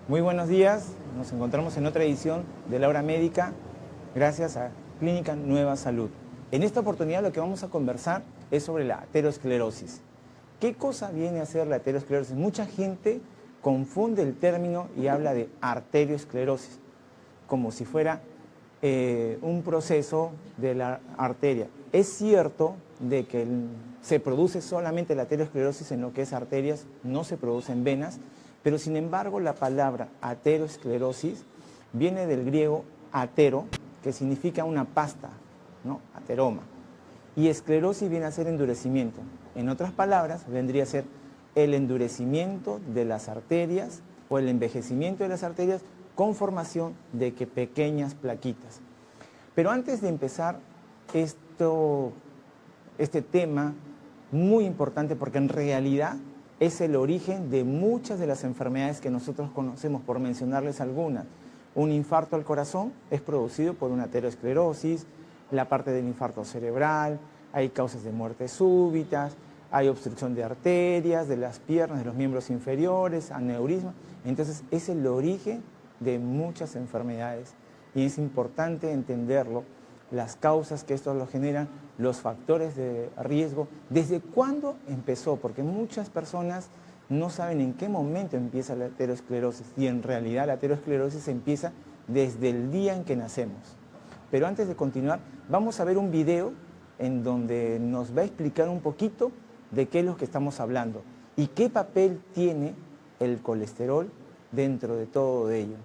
Muy buenos días, nos encontramos en otra edición de La Hora Médica, gracias a Clínica Nueva Salud. En esta oportunidad lo que vamos a conversar es sobre la aterosclerosis. ¿Qué cosa viene a ser la aterosclerosis? Mucha gente confunde el término y habla de arteriosclerosis, como si fuera un proceso de la arteria. Es cierto de que se produce solamente la aterosclerosis en lo que es arterias, no se produce en venas, pero sin embargo la palabra aterosclerosis viene del griego atero, que significa una pasta, ¿no? Ateroma. Y esclerosis viene a ser endurecimiento. En otras palabras, vendría a ser el endurecimiento de las arterias o el envejecimiento de las arterias con formación de que pequeñas plaquitas. Pero antes de empezar este tema muy importante, porque en realidad es el origen de muchas de las enfermedades que nosotros conocemos, por mencionarles algunas. Un infarto al corazón es producido por una aterosclerosis, la parte del infarto cerebral, hay causas de muerte súbitas, hay obstrucción de arterias, de las piernas, de los miembros inferiores, aneurisma. Entonces es el origen de muchas enfermedades y es importante entenderlo, las causas que esto lo generan, los factores de riesgo, desde cuándo empezó, porque muchas personas no saben en qué momento empieza la aterosclerosis y en realidad la aterosclerosis empieza desde el día en que nacemos. Pero antes de continuar, vamos a ver un video en donde nos va a explicar un poquito de qué es lo que estamos hablando y qué papel tiene el colesterol dentro de todo ello.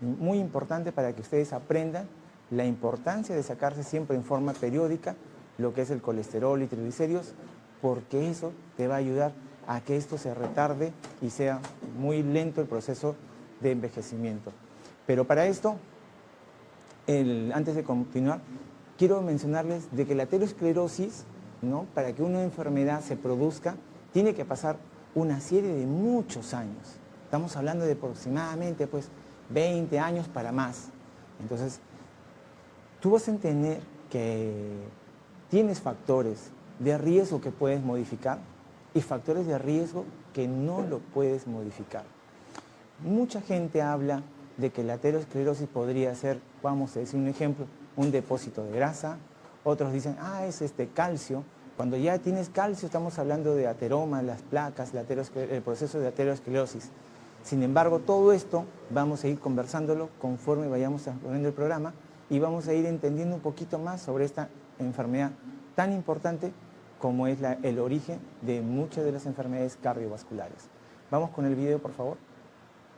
Muy importante para que ustedes aprendan la importancia de sacarse siempre en forma periódica lo que es el colesterol y triglicéridos, porque eso te va a ayudar a que esto se retarde y sea muy lento el proceso de envejecimiento. Pero para esto, antes de continuar, quiero mencionarles de que la aterosclerosis, ¿no?, para que una enfermedad se produzca, tiene que pasar una serie de muchos años. Estamos hablando de aproximadamente 20 años para más. Entonces, tú vas a entender que tienes factores de riesgo que puedes modificar y factores de riesgo que no lo puedes modificar. Mucha gente habla de que la aterosclerosis podría ser, vamos a decir un ejemplo, un depósito de grasa. Otros dicen, es calcio. Cuando ya tienes calcio estamos hablando de ateroma, las placas, el proceso de aterosclerosis. Sin embargo, todo esto vamos a ir conversándolo conforme vayamos transcurriendo el programa y vamos a ir entendiendo un poquito más sobre esta enfermedad tan importante como es el origen de muchas de las enfermedades cardiovasculares. Vamos con el video, por favor.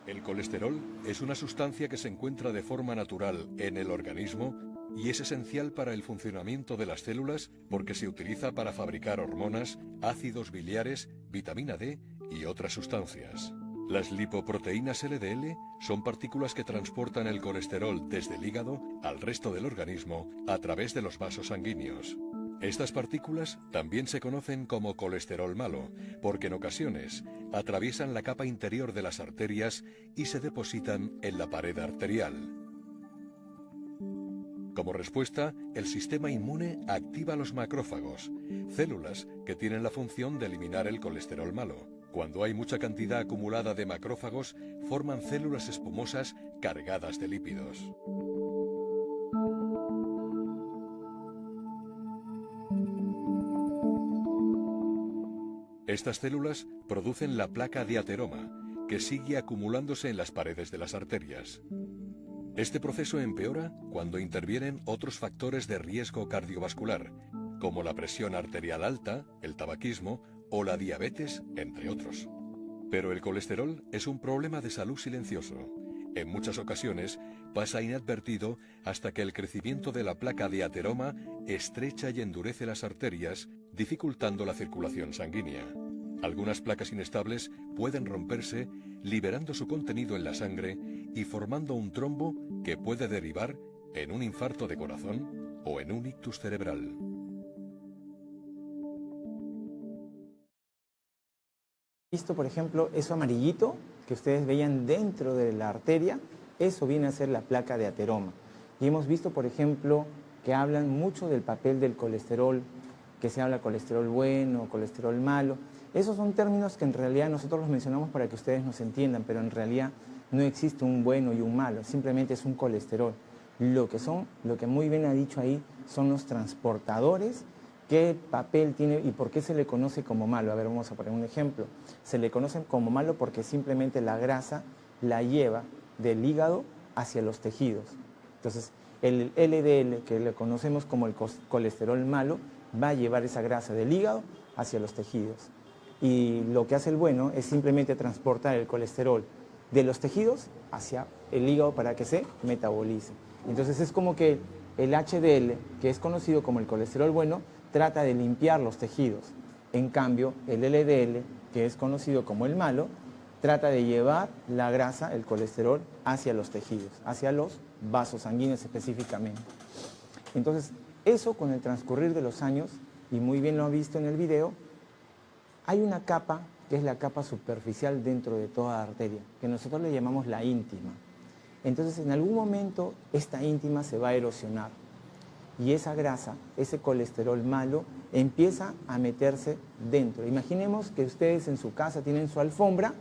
El colesterol es una sustancia que se encuentra de forma natural en el organismo y es esencial para el funcionamiento de las células porque se utiliza para fabricar hormonas, ácidos biliares, vitamina D y otras sustancias. Las lipoproteínas LDL son partículas que transportan el colesterol desde el hígado al resto del organismo a través de los vasos sanguíneos. Estas partículas también se conocen como colesterol malo, porque en ocasiones atraviesan la capa interior de las arterias y se depositan en la pared arterial. Como respuesta, el sistema inmune activa los macrófagos, células que tienen la función de eliminar el colesterol malo. Cuando hay mucha cantidad acumulada de macrófagos, forman células espumosas cargadas de lípidos. Estas células producen la placa de ateroma, que sigue acumulándose en las paredes de las arterias. Este proceso empeora cuando intervienen otros factores de riesgo cardiovascular, como la presión arterial alta, el tabaquismo o la diabetes, entre otros. Pero el colesterol es un problema de salud silencioso. En muchas ocasiones pasa inadvertido hasta que el crecimiento de la placa de ateroma estrecha y endurece las arterias, dificultando la circulación sanguínea. Algunas placas inestables pueden romperse, liberando su contenido en la sangre y formando un trombo que puede derivar en un infarto de corazón o en un ictus cerebral. Visto, por ejemplo, eso amarillito que ustedes veían dentro de la arteria, eso viene a ser la placa de ateroma. Y hemos visto, por ejemplo, que hablan mucho del papel del colesterol, que se habla colesterol bueno, colesterol malo. Esos son términos que en realidad nosotros los mencionamos para que ustedes nos entiendan, pero en realidad no existe un bueno y un malo, simplemente es un colesterol. Lo que muy bien ha dicho ahí, son los transportadores. ¿Qué papel tiene y por qué se le conoce como malo? A ver, vamos a poner un ejemplo. Se le conoce como malo porque simplemente la grasa la lleva del hígado hacia los tejidos. Entonces, el LDL, que le conocemos como el colesterol malo, va a llevar esa grasa del hígado hacia los tejidos. Y lo que hace el bueno es simplemente transportar el colesterol de los tejidos hacia el hígado para que se metabolice. Entonces es como que el HDL, que es conocido como el colesterol bueno, trata de limpiar los tejidos. En cambio, el LDL, que es conocido como el malo, trata de llevar la grasa, el colesterol, hacia los tejidos, hacia los vasos sanguíneos específicamente. Entonces, eso con el transcurrir de los años, y muy bien lo han visto en el video, hay una capa que es la capa superficial dentro de toda arteria, que nosotros le llamamos la íntima. Entonces, en algún momento, esta íntima se va a erosionar y esa grasa, ese colesterol malo, empieza a meterse dentro. Imaginemos que ustedes en su casa tienen su alfombra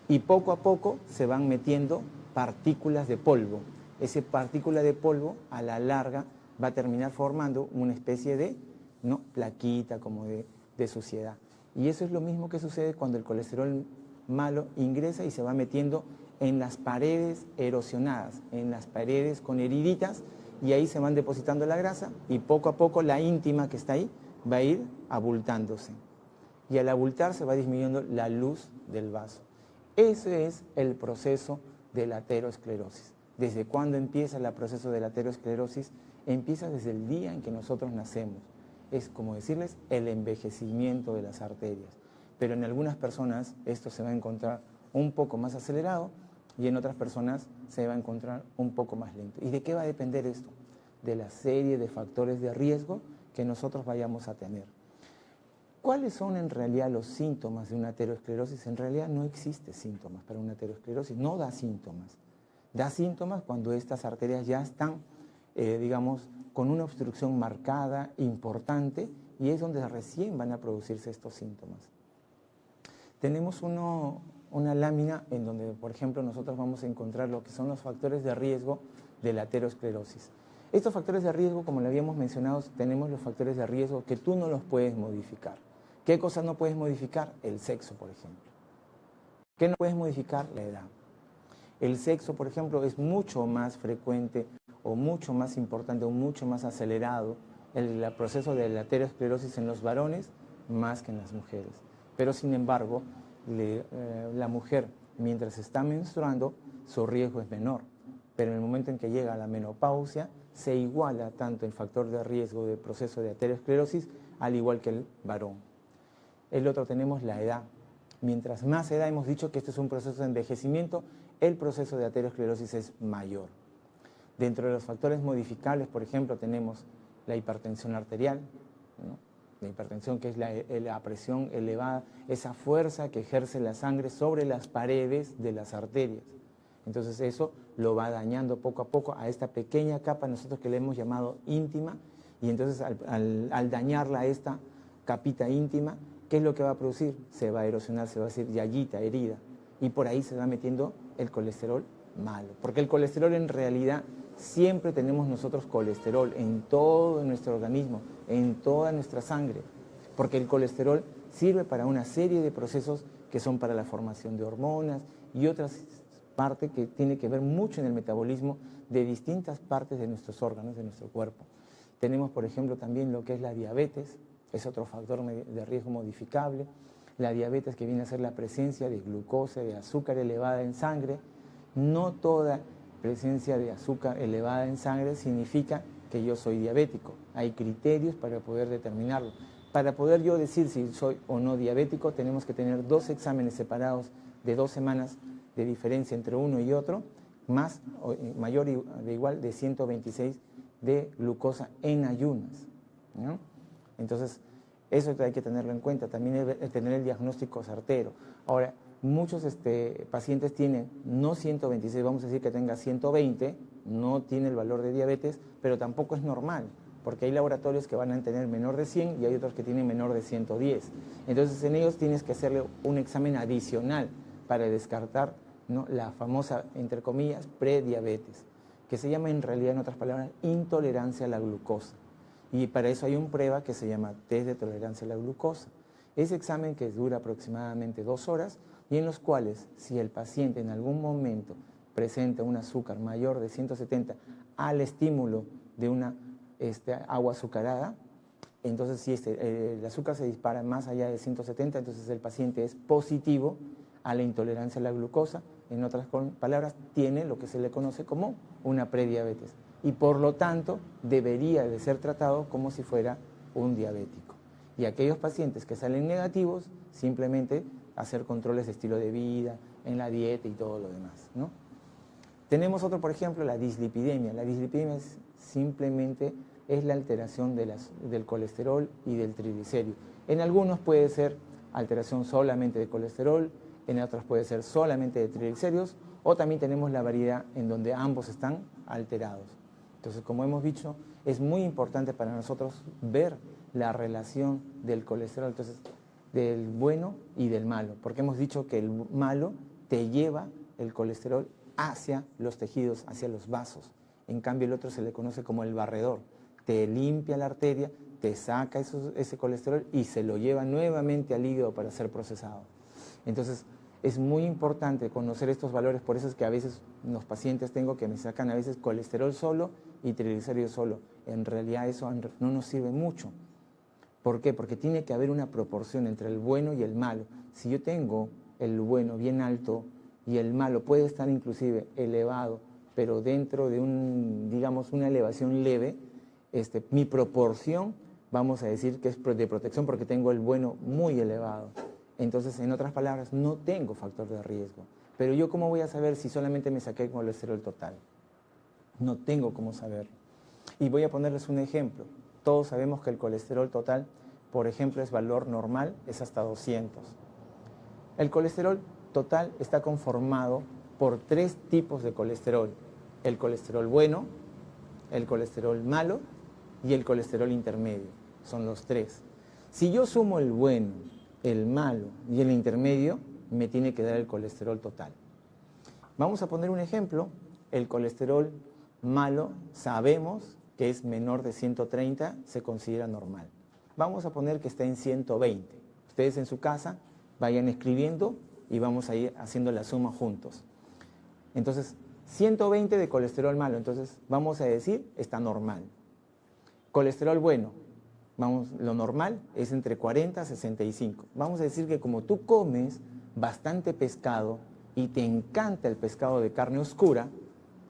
y poco a poco se van metiendo partículas de polvo. Esa partícula de polvo, a la larga, va a terminar formando una especie de plaquita como de suciedad. Y eso es lo mismo que sucede cuando el colesterol malo ingresa y se va metiendo en las paredes erosionadas, en las paredes con heriditas, y ahí se van depositando la grasa y poco a poco la íntima que está ahí va a ir abultándose. Y al abultarse va disminuyendo la luz del vaso. Ese es el proceso de la aterosclerosis. ¿Desde cuándo empieza el proceso de la aterosclerosis? Empieza desde el día en que nosotros nacemos. Es como decirles el envejecimiento de las arterias. Pero en algunas personas esto se va a encontrar un poco más acelerado y en otras personas se va a encontrar un poco más lento. ¿Y de qué va a depender esto? De la serie de factores de riesgo que nosotros vayamos a tener. ¿Cuáles son en realidad los síntomas de una aterosclerosis? En realidad no existe síntomas para una aterosclerosis, no da síntomas. Da síntomas cuando estas arterias ya están, digamos, con una obstrucción marcada, importante, y es donde recién van a producirse estos síntomas. Tenemos una lámina en donde, por ejemplo, nosotros vamos a encontrar lo que son los factores de riesgo de la aterosclerosis. Estos factores de riesgo, como le habíamos mencionado, tenemos los factores de riesgo que tú no los puedes modificar. ¿Qué cosas no puedes modificar? El sexo, por ejemplo. ¿Qué no puedes modificar? La edad. El sexo, por ejemplo, es mucho más frecuente o mucho más importante o mucho más acelerado el proceso de la aterosclerosis en los varones más que en las mujeres. Pero, sin embargo, la mujer, mientras está menstruando, su riesgo es menor. Pero en el momento en que llega a la menopausia, se iguala tanto el factor de riesgo del proceso de aterosclerosis al igual que el varón. El otro tenemos la edad. Mientras más edad, hemos dicho que este es un proceso de envejecimiento, el proceso de aterosclerosis es mayor. Dentro de los factores modificables, por ejemplo, tenemos la hipertensión arterial, ¿no? La hipertensión, que es la presión elevada, esa fuerza que ejerce la sangre sobre las paredes de las arterias. Entonces eso lo va dañando poco a poco a esta pequeña capa nosotros que le hemos llamado íntima, y entonces al dañarla a esta capita íntima, ¿qué es lo que va a producir? Se va a erosionar, se va a hacer llagita, herida, y por ahí se va metiendo el colesterol malo, porque el colesterol en realidad siempre tenemos nosotros colesterol en todo nuestro organismo, en toda nuestra sangre, porque el colesterol sirve para una serie de procesos que son para la formación de hormonas y otras partes que tiene que ver mucho en el metabolismo de distintas partes de nuestros órganos, de nuestro cuerpo. Tenemos, por ejemplo, también lo que es la diabetes, es otro factor de riesgo modificable. La diabetes, que viene a ser la presencia de glucosa, de azúcar elevada en sangre. No toda presencia de azúcar elevada en sangre significa que yo soy diabético. Hay criterios para poder determinarlo. Para poder yo decir si soy o no diabético, tenemos que tener 2 exámenes separados de 2 semanas de diferencia entre uno y otro, más mayor de igual de 126 de glucosa en ayunas, ¿no? Entonces, eso hay que tenerlo en cuenta. También tener el diagnóstico certero. Ahora, muchos pacientes tienen no 126, vamos a decir que tenga 120, no tiene el valor de diabetes, pero tampoco es normal. porque hay laboratorios que van a tener menor de 100 y hay otros que tienen menor de 110. Entonces en ellos tienes que hacerle un examen adicional para descartar, ¿no?, la famosa, entre comillas, prediabetes, que se llama en realidad, en otras palabras, intolerancia a la glucosa. Y para eso hay una prueba que se llama test de tolerancia a la glucosa. Ese examen que dura aproximadamente 2 horas y en los cuales, si el paciente en algún momento presenta un azúcar mayor de 170 al estímulo de una agua azucarada, entonces si el azúcar se dispara más allá de 170, entonces el paciente es positivo a la intolerancia a la glucosa. En otras palabras, tiene lo que se le conoce como una prediabetes y por lo tanto debería de ser tratado como si fuera un diabético. Y aquellos pacientes que salen negativos, simplemente hacer controles de estilo de vida, en la dieta y todo lo demás, ¿no? Tenemos otro, por ejemplo, la dislipidemia. La dislipidemia simplemente es la alteración del colesterol y del triglicérido. En algunos puede ser alteración solamente de colesterol, en otros puede ser solamente de triglicéridos, o también tenemos la variedad en donde ambos están alterados. Entonces, como hemos dicho, es muy importante para nosotros ver la relación del colesterol, entonces, del bueno y del malo, porque hemos dicho que el malo te lleva el colesterol hacia los tejidos, hacia los vasos. En cambio, el otro se le conoce como el barredor. Te limpia la arteria, te saca ese colesterol y se lo lleva nuevamente al hígado para ser procesado. Entonces, es muy importante conocer estos valores, por eso es que a veces los pacientes tengo que me sacan a veces colesterol solo y triglicéridos solo. En realidad eso no nos sirve mucho. ¿Por qué? Porque tiene que haber una proporción entre el bueno y el malo. Si yo tengo el bueno bien alto y el malo puede estar inclusive elevado, pero dentro de digamos, una elevación leve, mi proporción, vamos a decir que es de protección porque tengo el bueno muy elevado. Entonces, en otras palabras, no tengo factor de riesgo. Pero yo, ¿cómo voy a saber si solamente me saqué el colesterol total? No tengo cómo saberlo. Y voy a ponerles un ejemplo. Todos sabemos que el colesterol total, por ejemplo, es valor normal, es hasta 200. El colesterol total está conformado por 3 tipos de colesterol. El colesterol bueno, el colesterol malo y el colesterol intermedio. Son los 3. Si yo sumo el bueno, el malo y el intermedio, me tiene que dar el colesterol total. Vamos a poner un ejemplo. El colesterol malo sabemos que es menor de 130, se considera normal. Vamos a poner que está en 120. Ustedes en su casa vayan escribiendo y vamos a ir haciendo la suma juntos. Entonces, 120 de colesterol malo, entonces vamos a decir está normal. Colesterol bueno, lo normal es entre 40 a 65. Vamos a decir que como tú comes bastante pescado y te encanta el pescado de carne oscura,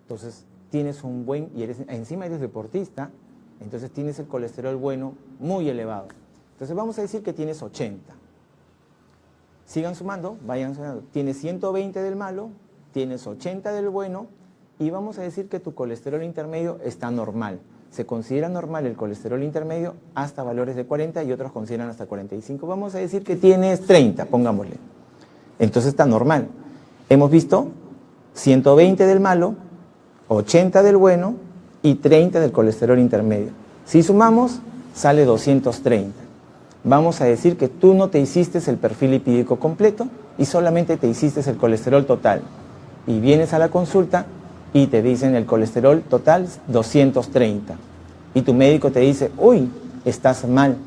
entonces tienes un buen, y encima eres deportista, entonces tienes el colesterol bueno muy elevado. Entonces vamos a decir que tienes 80. Sigan sumando, vayan sumando. Tienes 120 del malo, tienes 80 del bueno, y vamos a decir que tu colesterol intermedio está normal. Se considera normal el colesterol intermedio hasta valores de 40 y otros consideran hasta 45. Vamos a decir que tienes 30, pongámosle. Entonces está normal. Hemos visto 120 del malo, 80 del bueno y 30 del colesterol intermedio. Si sumamos, sale 230. Vamos a decir que tú no te hiciste el perfil lipídico completo y solamente te hiciste el colesterol total. Y vienes a la consulta y te dicen el colesterol total 230. Y tu médico te dice, uy, estás mal,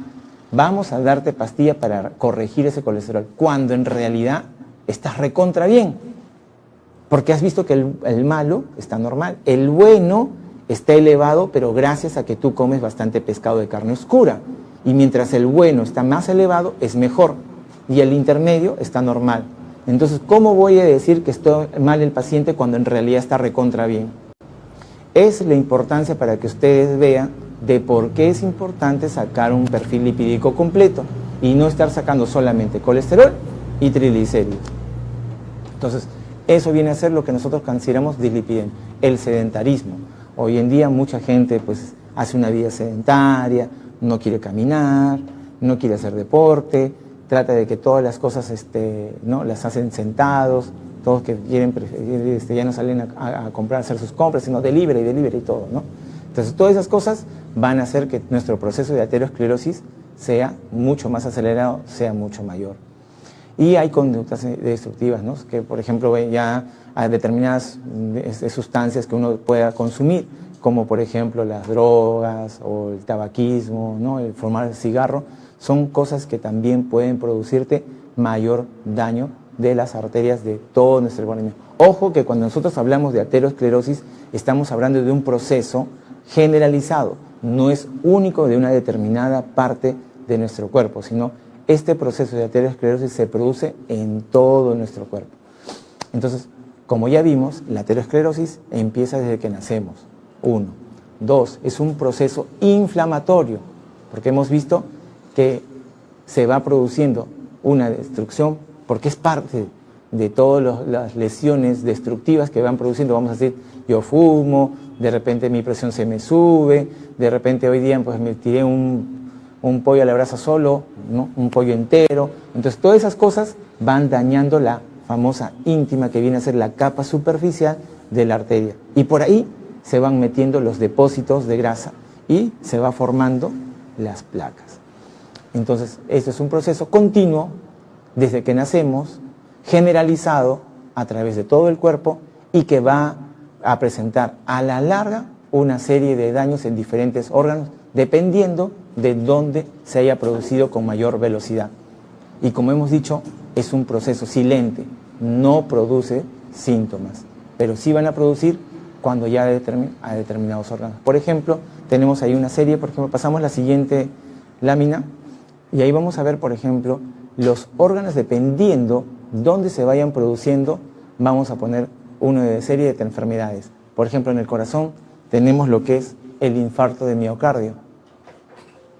vamos a darte pastilla para corregir ese colesterol. Cuando en realidad estás recontra bien. Porque has visto que el malo está normal. El bueno está elevado, pero gracias a que tú comes bastante pescado de carne oscura. Y mientras el bueno está más elevado, es mejor. Y el intermedio está normal. Entonces, ¿cómo voy a decir que está mal el paciente cuando en realidad está recontra bien? Es la importancia para que ustedes vean de por qué es importante sacar un perfil lipídico completo y no estar sacando solamente colesterol y triglicéridos. Entonces, eso viene a ser lo que nosotros consideramos dislipidemia, el sedentarismo. Hoy en día mucha gente pues hace una vida sedentaria, no quiere caminar, no quiere hacer deporte, trata de que todas las cosas ¿no? las hacen sentados, todos que quieren ya no salen a comprar, a hacer sus compras, sino delivery y todo, ¿no? Entonces, todas esas cosas van a hacer que nuestro proceso de aterosclerosis sea mucho más acelerado, sea mucho mayor. Y hay conductas destructivas, ¿no? Que, por ejemplo, ya hay determinadas sustancias que uno pueda consumir, como por ejemplo las drogas o el tabaquismo, ¿no? El fumar cigarro, son cosas que también pueden producirte mayor daño de las arterias de todo nuestro organismo. Ojo que cuando nosotros hablamos de aterosclerosis, estamos hablando de un proceso generalizado, no es único de una determinada parte de nuestro cuerpo, sino este proceso de aterosclerosis se produce en todo nuestro cuerpo. Entonces, como ya vimos, la aterosclerosis empieza desde que nacemos. 1. 2. Es un proceso inflamatorio, porque hemos visto que se va produciendo una destrucción, porque es parte de todas las lesiones destructivas que van produciendo. Vamos a decir, yo fumo, de repente mi presión se me sube, de repente hoy día pues me tiré un pollo a la brasa solo, ¿no? Un pollo entero. Entonces todas esas cosas van dañando la famosa íntima, que viene a ser la capa superficial de la arteria. Y por ahí se van metiendo los depósitos de grasa y se va formando las placas. Entonces, esto es un proceso continuo desde que nacemos, generalizado a través de todo el cuerpo y que va a presentar a la larga una serie de daños en diferentes órganos, dependiendo de dónde se haya producido con mayor velocidad. Y como hemos dicho, es un proceso silente, no produce síntomas, pero sí van a producir cuando ya a determinados órganos. Por ejemplo, tenemos ahí una serie, por ejemplo, pasamos la siguiente lámina y ahí vamos a ver, por ejemplo, los órganos, dependiendo dónde se vayan produciendo, vamos a poner una serie de enfermedades. Por ejemplo, en el corazón tenemos lo que es el infarto de miocardio,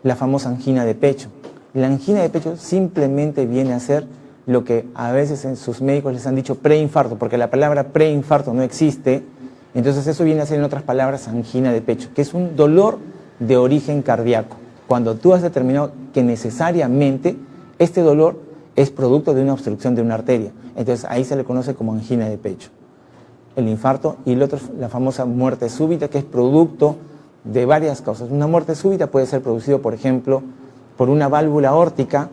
la famosa angina de pecho. La angina de pecho simplemente viene a ser lo que a veces en sus médicos les han dicho preinfarto, porque la palabra preinfarto no existe. Entonces eso viene a ser, en otras palabras, angina de pecho, que es un dolor de origen cardíaco. Cuando tú has determinado que necesariamente este dolor es producto de una obstrucción de una arteria, entonces ahí se le conoce como angina de pecho. El infarto, y el otro, la famosa muerte súbita, que es producto de varias causas. Una muerte súbita puede ser producida, por ejemplo, por una válvula aórtica,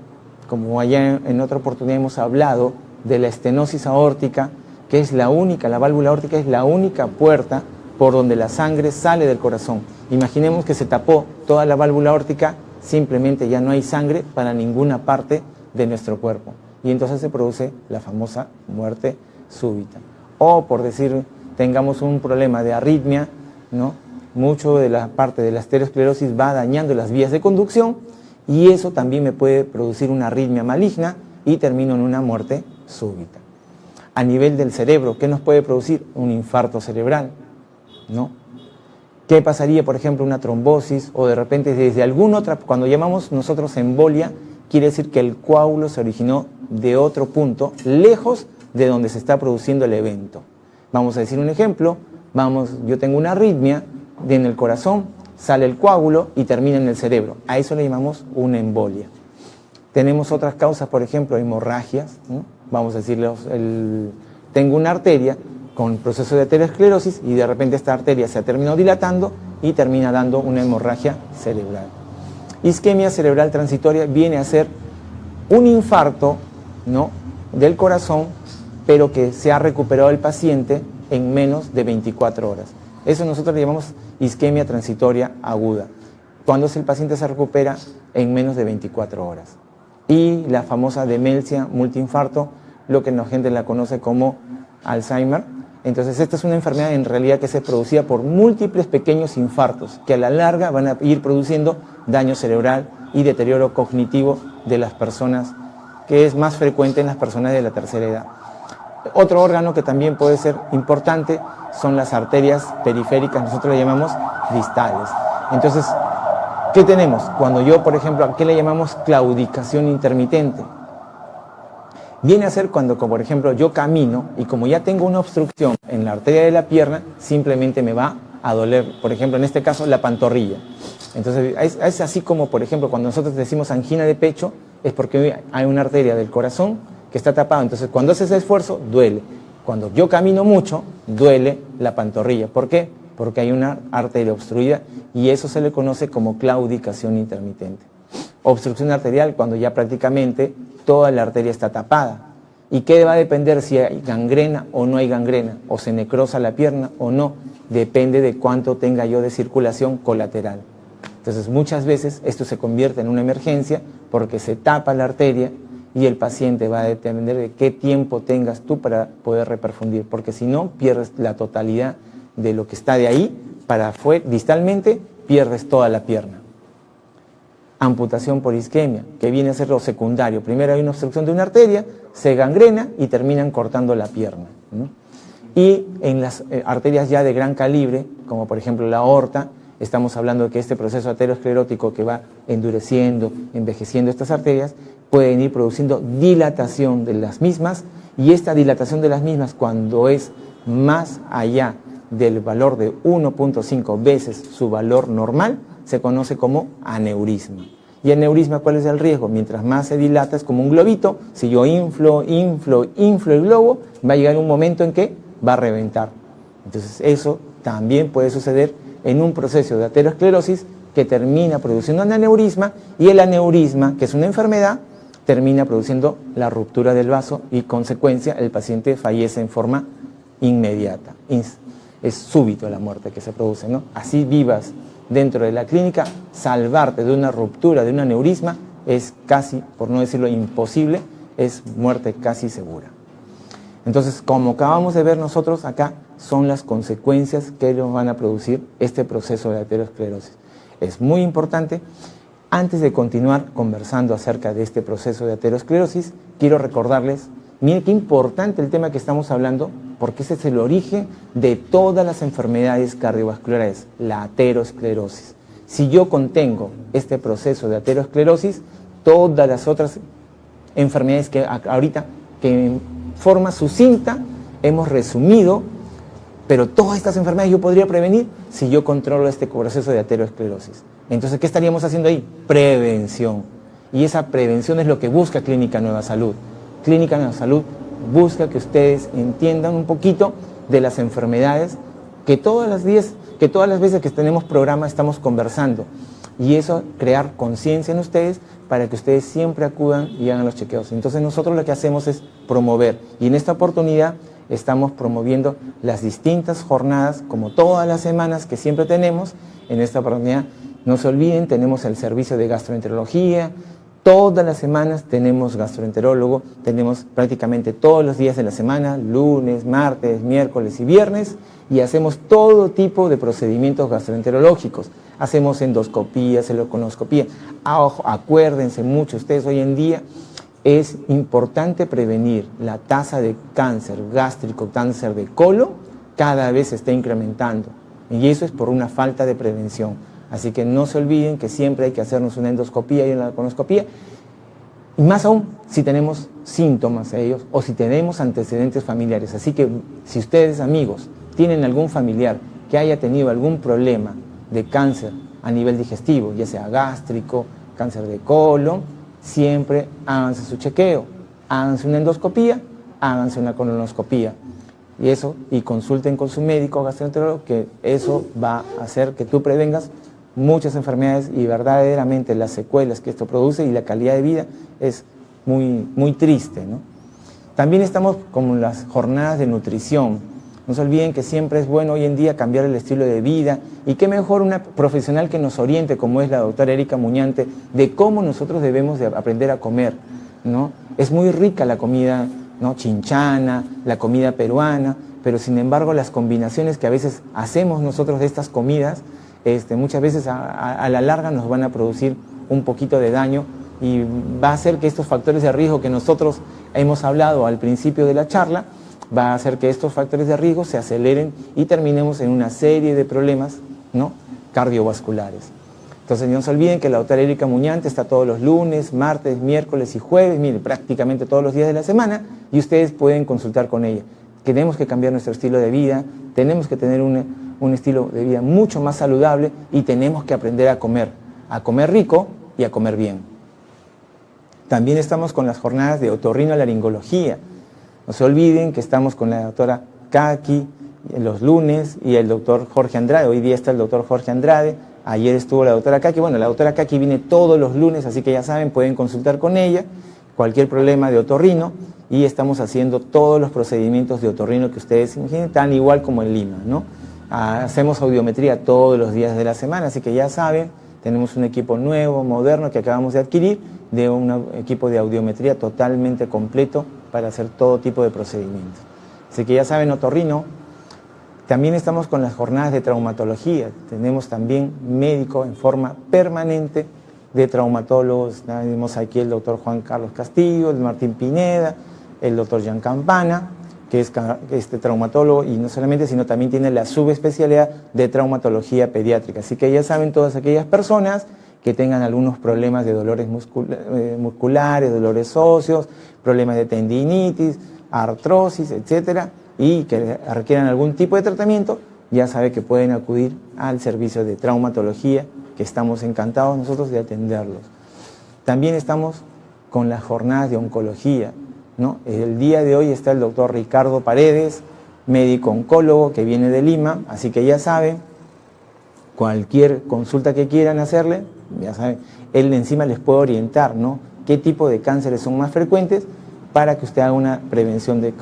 como allá en otra oportunidad hemos hablado de la estenosis aórtica, que es la válvula aórtica es la única puerta por donde la sangre sale del corazón. Imaginemos que se tapó toda la válvula aórtica, simplemente ya no hay sangre para ninguna parte de nuestro cuerpo. Y entonces se produce la famosa muerte súbita. O, por decir, tengamos un problema de arritmia, ¿no? Mucho de la parte de la aterosclerosis va dañando las vías de conducción y eso también me puede producir una arritmia maligna y termino en una muerte súbita. A nivel del cerebro, ¿qué nos puede producir? Un infarto cerebral, ¿no? ¿Qué pasaría, por ejemplo, una trombosis o de repente desde alguna otra, cuando llamamos nosotros embolia, quiere decir que el coágulo se originó de otro punto, lejos de donde se está produciendo el evento. Vamos a decir un ejemplo, yo tengo una arritmia en el corazón, sale el coágulo y termina en el cerebro. A eso le llamamos una embolia. Tenemos otras causas, por ejemplo, hemorragias, ¿no? Vamos a decirle, tengo una arteria con proceso de aterosclerosis y de repente esta arteria se ha terminado dilatando y termina dando una hemorragia cerebral. Isquemia cerebral transitoria viene a ser un infarto, ¿no?, del corazón, pero que se ha recuperado el paciente en menos de 24 horas. Eso nosotros le llamamos isquemia transitoria aguda, cuando el paciente se recupera en menos de 24 horas. Y la famosa demencia multiinfarto, lo que la gente la conoce como Alzheimer. Entonces esta es una enfermedad en realidad que se producía por múltiples pequeños infartos que a la larga van a ir produciendo daño cerebral y deterioro cognitivo de las personas, que es más frecuente en las personas de la tercera edad. Otro órgano que también puede ser importante son las arterias periféricas, nosotros le llamamos distales. Entonces, ¿qué tenemos? Cuando yo, por ejemplo, ¿a qué le llamamos claudicación intermitente? Viene a ser cuando, por ejemplo, yo camino y como ya tengo una obstrucción en la arteria de la pierna, simplemente me va a doler, por ejemplo, en este caso, la pantorrilla. Entonces, es así como, por ejemplo, cuando nosotros decimos angina de pecho, es porque hay una arteria del corazón que está tapada. Entonces, cuando haces ese esfuerzo, duele. Cuando yo camino mucho, duele la pantorrilla. ¿Por qué? porque hay una arteria obstruida y eso se le conoce como claudicación intermitente. Obstrucción arterial cuando ya prácticamente toda la arteria está tapada. ¿Y qué va a depender si hay gangrena o no hay gangrena? ¿O se necrosa la pierna o no? Depende de cuánto tenga yo de circulación colateral. Entonces muchas veces esto se convierte en una emergencia porque se tapa la arteria y el paciente va a depender de qué tiempo tengas tú para poder reperfundir, porque si no pierdes la totalidad de lo que está de ahí para afuera, distalmente pierdes toda la pierna. Amputación por isquemia, que viene a ser lo secundario. Primero hay una obstrucción de una arteria, se gangrena y terminan cortando la pierna, ¿no? Y en las arterias ya de gran calibre, como por ejemplo la aorta, estamos hablando de que este proceso aterosclerótico que va endureciendo, envejeciendo estas arterias, pueden ir produciendo dilatación de las mismas, y esta dilatación de las mismas, cuando es más allá del valor de 1.5 veces su valor normal, se conoce como aneurisma. ¿Y aneurisma cuál es el riesgo? Mientras más se dilata, es como un globito. Si yo inflo el globo, va a llegar un momento en que va a reventar. Entonces eso también puede suceder en un proceso de aterosclerosis que termina produciendo un aneurisma, y el aneurisma, que es una enfermedad, termina produciendo la ruptura del vaso y, consecuencia, el paciente fallece en forma inmediata. Es súbito la muerte que se produce, ¿no? Así vivas dentro de la clínica, salvarte de una ruptura, de un aneurisma, es casi, por no decirlo imposible, es muerte casi segura. Entonces, como acabamos de ver nosotros acá, son las consecuencias que nos van a producir este proceso de aterosclerosis. Es muy importante. Antes de continuar conversando acerca de este proceso de aterosclerosis, quiero recordarles, miren qué importante el tema que estamos hablando, porque ese es el origen de todas las enfermedades cardiovasculares, la aterosclerosis. Si yo contengo este proceso de aterosclerosis, todas las otras enfermedades que ahorita, que en forma sucinta hemos resumido, pero todas estas enfermedades yo podría prevenir si yo controlo este proceso de aterosclerosis. Entonces, ¿qué estaríamos haciendo ahí? Prevención. Y esa prevención es lo que busca Clínica Nueva Salud. Clínica Nueva Salud busca que ustedes entiendan un poquito de las enfermedades que todas las veces que tenemos programa estamos conversando. Y eso, crear conciencia en ustedes para que ustedes siempre acudan y hagan los chequeos. Entonces nosotros lo que hacemos es promover. Y en esta oportunidad estamos promoviendo las distintas jornadas, como todas las semanas que siempre tenemos. En esta oportunidad, no se olviden, tenemos el servicio de gastroenterología. Todas las semanas tenemos gastroenterólogo, tenemos prácticamente todos los días de la semana, lunes, martes, miércoles y viernes, y hacemos todo tipo de procedimientos gastroenterológicos. Hacemos endoscopía, celoconoscopía. Ojo, acuérdense mucho, ustedes hoy en día es importante prevenir la tasa de cáncer gástrico, cáncer de colon, cada vez se está incrementando, y eso es por una falta de prevención. Así que no se olviden que siempre hay que hacernos una endoscopía y una colonoscopía, y más aún si tenemos síntomas de ellos o si tenemos antecedentes familiares. Así que si ustedes, amigos, tienen algún familiar que haya tenido algún problema de cáncer a nivel digestivo, ya sea gástrico, cáncer de colon, siempre háganse su chequeo, háganse una endoscopía, háganse una colonoscopía. Y consulten con su médico gastroenterólogo, que eso va a hacer que tú prevengas muchas enfermedades, y verdaderamente las secuelas que esto produce y la calidad de vida es muy, muy triste, ¿no? También estamos con las jornadas de nutrición. No se olviden que siempre es bueno hoy en día cambiar el estilo de vida, y qué mejor una profesional que nos oriente, como es la doctora Erika Muñante, de cómo nosotros debemos de aprender a comer, ¿no? Es muy rica la comida, ¿no?, chinchana, la comida peruana, pero sin embargo las combinaciones que a veces hacemos nosotros de estas comidas, muchas veces a la larga nos van a producir un poquito de daño, y va a hacer que estos factores de riesgo que nosotros hemos hablado al principio de la charla, va a hacer que estos factores de riesgo se aceleren y terminemos en una serie de problemas, ¿no?, cardiovasculares. Entonces no se olviden que la doctora Erika Muñante está todos los lunes, martes, miércoles y jueves, mire, prácticamente todos los días de la semana, y ustedes pueden consultar con ella. Tenemos que cambiar nuestro estilo de vida, tenemos que tener un estilo de vida mucho más saludable, y tenemos que aprender a comer rico y a comer bien. También estamos con las jornadas de otorrinolaringología. No se olviden que estamos con la doctora Kaki, los lunes, y el doctor Jorge Andrade. Hoy día está el doctor Jorge Andrade, ayer estuvo la doctora Kaki. Bueno, la doctora Kaki viene todos los lunes, así que ya saben, pueden consultar con ella cualquier problema de otorrino, y estamos haciendo todos los procedimientos de otorrino que ustedes imaginen, tan igual como en Lima, ¿no? Hacemos audiometría todos los días de la semana, así que ya saben, tenemos un equipo nuevo, moderno, que acabamos de adquirir, de un equipo de audiometría totalmente completo para hacer todo tipo de procedimientos. Así que ya saben, otorrino. También estamos con las jornadas de traumatología. Tenemos también médico en forma permanente de traumatólogos. Tenemos aquí el doctor Juan Carlos Castillo, el Martín Pineda, el doctor Jean Campana, que es traumatólogo, y no solamente, sino también tiene la subespecialidad de traumatología pediátrica. Así que ya saben, todas aquellas personas que tengan algunos problemas de dolores musculares, dolores óseos, problemas de tendinitis, artrosis, etcétera, y que requieran algún tipo de tratamiento, ya sabe que pueden acudir al servicio de traumatología, que estamos encantados nosotros de atenderlos. También estamos con las jornadas de oncología, ¿no? El día de hoy está el doctor Ricardo Paredes, médico oncólogo que viene de Lima, así que ya saben, cualquier consulta que quieran hacerle, ya saben, él encima les puede orientar, ¿no? Qué tipo de cánceres son más frecuentes para que usted haga una prevención de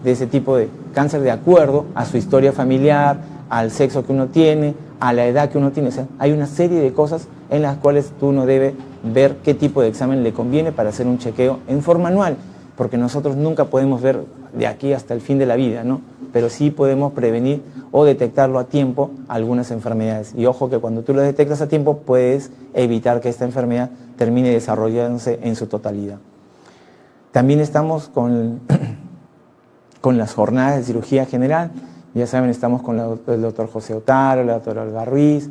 ese tipo de cáncer de acuerdo a su historia familiar, al sexo que uno tiene, a la edad que uno tiene. O sea, hay una serie de cosas en las cuales uno debe ver qué tipo de examen le conviene para hacer un chequeo en forma anual, porque nosotros nunca podemos ver de aquí hasta el fin de la vida, ¿no? Pero sí podemos prevenir o detectarlo a tiempo algunas enfermedades. Y ojo que cuando tú lo detectas a tiempo puedes evitar que esta enfermedad termine desarrollándose en su totalidad. También estamos con las jornadas de cirugía general. Ya saben, estamos con el doctor José Otaro, la doctora Olga Ruiz,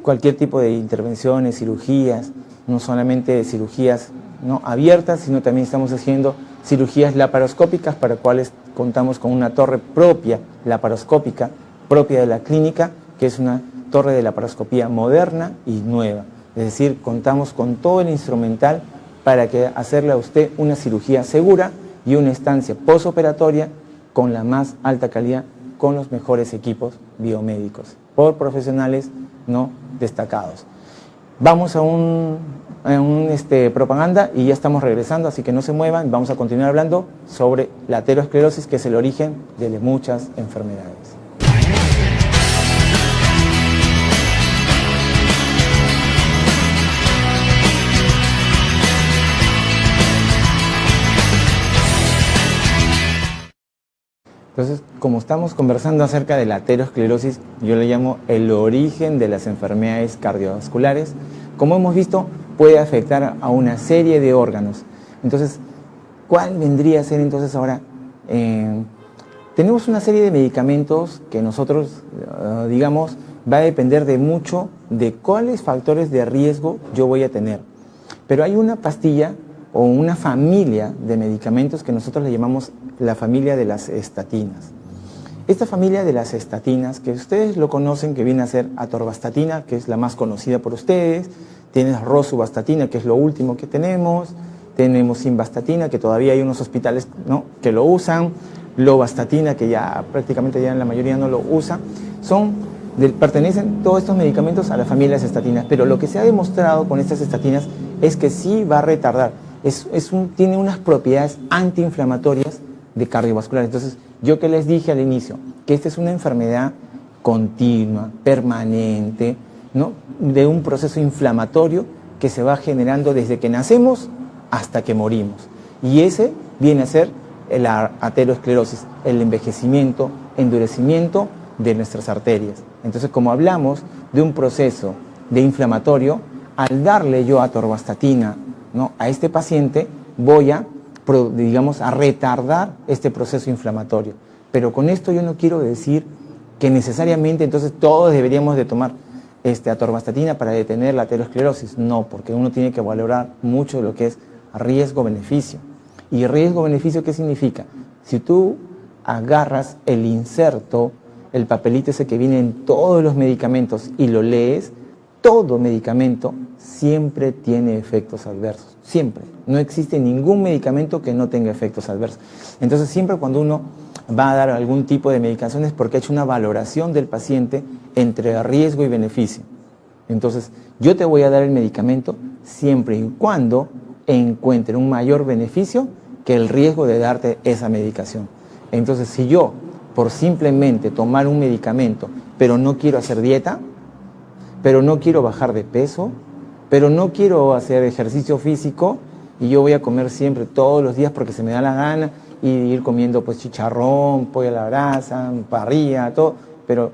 cualquier tipo de intervenciones, cirugías, no solamente cirugías no abiertas, sino también estamos haciendo cirugías laparoscópicas, para cuales contamos con una torre propia, laparoscópica, propia de la clínica, que es una torre de laparoscopía moderna y nueva. Es decir, contamos con todo el instrumental para que hacerle a usted una cirugía segura y una estancia posoperatoria con la más alta calidad, con los mejores equipos biomédicos, por profesionales no destacados. Vamos a propaganda y ya estamos regresando, así que no se muevan. Vamos a continuar hablando sobre la aterosclerosis, que es el origen de muchas enfermedades. Entonces, como estamos conversando acerca de la aterosclerosis, yo le llamo el origen de las enfermedades cardiovasculares. Como hemos visto, puede afectar a una serie de órganos. Entonces, ¿cuál vendría a ser entonces ahora? Tenemos una serie de medicamentos que nosotros, digamos, va a depender de mucho de cuáles factores de riesgo yo voy a tener. Pero hay una pastilla o una familia de medicamentos que nosotros le llamamos la familia de las estatinas. Esta familia de las estatinas, que ustedes lo conocen, que viene a ser atorvastatina, que es la más conocida por ustedes, tienes rosuvastatina, que es lo último que tenemos simvastatina, que todavía hay unos hospitales, ¿no?, que lo usan, lovastatina, que ya prácticamente ya la mayoría no lo usa. Pertenecen todos estos medicamentos a la familia de las estatinas, pero lo que se ha demostrado con estas estatinas es que sí va a retardar, tiene unas propiedades antiinflamatorias de cardiovascular. Entonces, yo que les dije al inicio, que esta es una enfermedad continua, permanente, ¿no?, de un proceso inflamatorio que se va generando desde que nacemos hasta que morimos. Y ese viene a ser la aterosclerosis, el envejecimiento, endurecimiento de nuestras arterias. Entonces, como hablamos de un proceso de inflamatorio, al darle yo atorvastatina, ¿no?, a este paciente, voy a retardar este proceso inflamatorio. Pero con esto yo no quiero decir que necesariamente entonces todos deberíamos de tomar atorvastatina para detener la aterosclerosis. No, porque uno tiene que valorar mucho lo que es riesgo-beneficio. ¿Y riesgo-beneficio qué significa? Si tú agarras el inserto, el papelito ese que viene en todos los medicamentos y lo lees, todo medicamento siempre tiene efectos adversos, siempre. No existe ningún medicamento que no tenga efectos adversos. Entonces, siempre cuando uno va a dar algún tipo de medicaciones porque ha hecho una valoración del paciente entre riesgo y beneficio. Entonces, yo te voy a dar el medicamento siempre y cuando encuentre un mayor beneficio que el riesgo de darte esa medicación. Entonces, si yo, por simplemente tomar un medicamento, pero no quiero hacer dieta, pero no quiero bajar de peso, pero no quiero hacer ejercicio físico, y yo voy a comer siempre, todos los días, porque se me da la gana, y ir comiendo pues chicharrón, pollo a la brasa, parrilla, todo, pero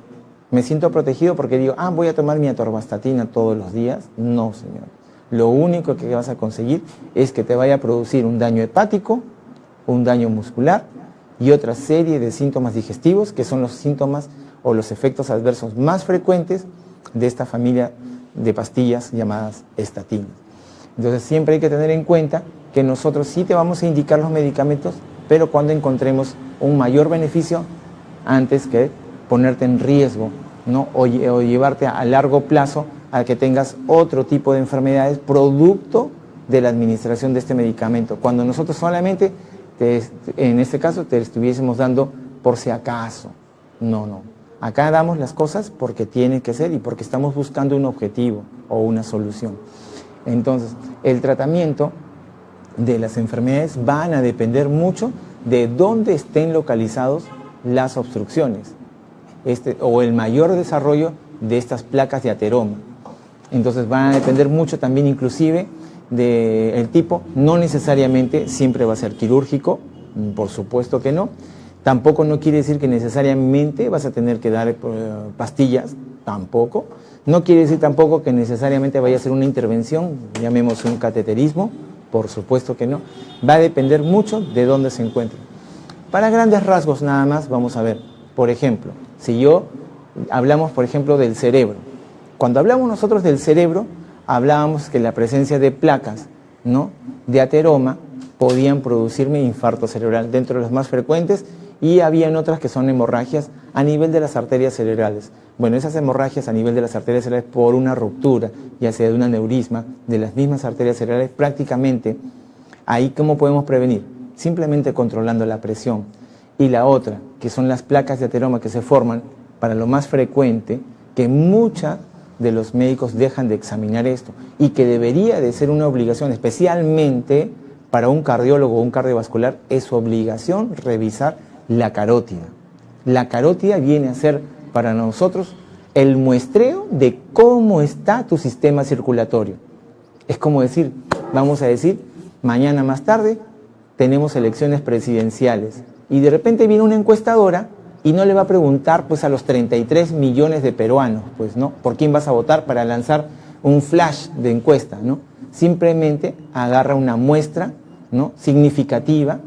me siento protegido porque digo, voy a tomar mi atorvastatina todos los días. No, señor. Lo único que vas a conseguir es que te vaya a producir un daño hepático, un daño muscular y otra serie de síntomas digestivos, que son los síntomas o los efectos adversos más frecuentes de esta familia de pastillas llamadas estatinas. Entonces siempre hay que tener en cuenta que nosotros sí te vamos a indicar los medicamentos, pero cuando encontremos un mayor beneficio antes que ponerte en riesgo, ¿no? o llevarte a largo plazo a que tengas otro tipo de enfermedades producto de la administración de este medicamento, cuando nosotros solamente, en este caso, te estuviésemos dando por si acaso. No. Acá damos las cosas porque tienen que ser y porque estamos buscando un objetivo o una solución. Entonces, el tratamiento de las enfermedades van a depender mucho de dónde estén localizados las obstrucciones o el mayor desarrollo de estas placas de ateroma. Entonces van a depender mucho también inclusive del tipo, no necesariamente siempre va a ser quirúrgico, por supuesto que no. Tampoco no quiere decir que necesariamente vas a tener que dar pastillas, tampoco. No quiere decir tampoco que necesariamente vaya a ser una intervención, llamemos un cateterismo, por supuesto que no. Va a depender mucho de dónde se encuentre. Para grandes rasgos nada más, vamos a ver, por ejemplo, si hablamos por ejemplo del cerebro. Cuando hablamos nosotros del cerebro, hablábamos que la presencia de placas, ¿no?, de ateroma podían producirme infarto cerebral, dentro de los más frecuentes, y habían otras que son hemorragias a nivel de las arterias cerebrales. Bueno, esas hemorragias a nivel de las arterias cerebrales por una ruptura, ya sea de un aneurisma de las mismas arterias cerebrales, prácticamente, ahí ¿cómo podemos prevenir? Simplemente controlando la presión. Y la otra, que son las placas de ateroma que se forman, para lo más frecuente, que muchos de los médicos dejan de examinar esto, y que debería de ser una obligación, especialmente para un cardiólogo o un cardiovascular, es su obligación revisar la carótida. La carótida viene a ser para nosotros el muestreo de cómo está tu sistema circulatorio. Es como decir, vamos a decir, mañana más tarde tenemos elecciones presidenciales y de repente viene una encuestadora y no le va a preguntar pues a los 33 millones de peruanos, pues, ¿no?, por quién vas a votar para lanzar un flash de encuesta, ¿no? Simplemente agarra una muestra, ¿no?, significativa,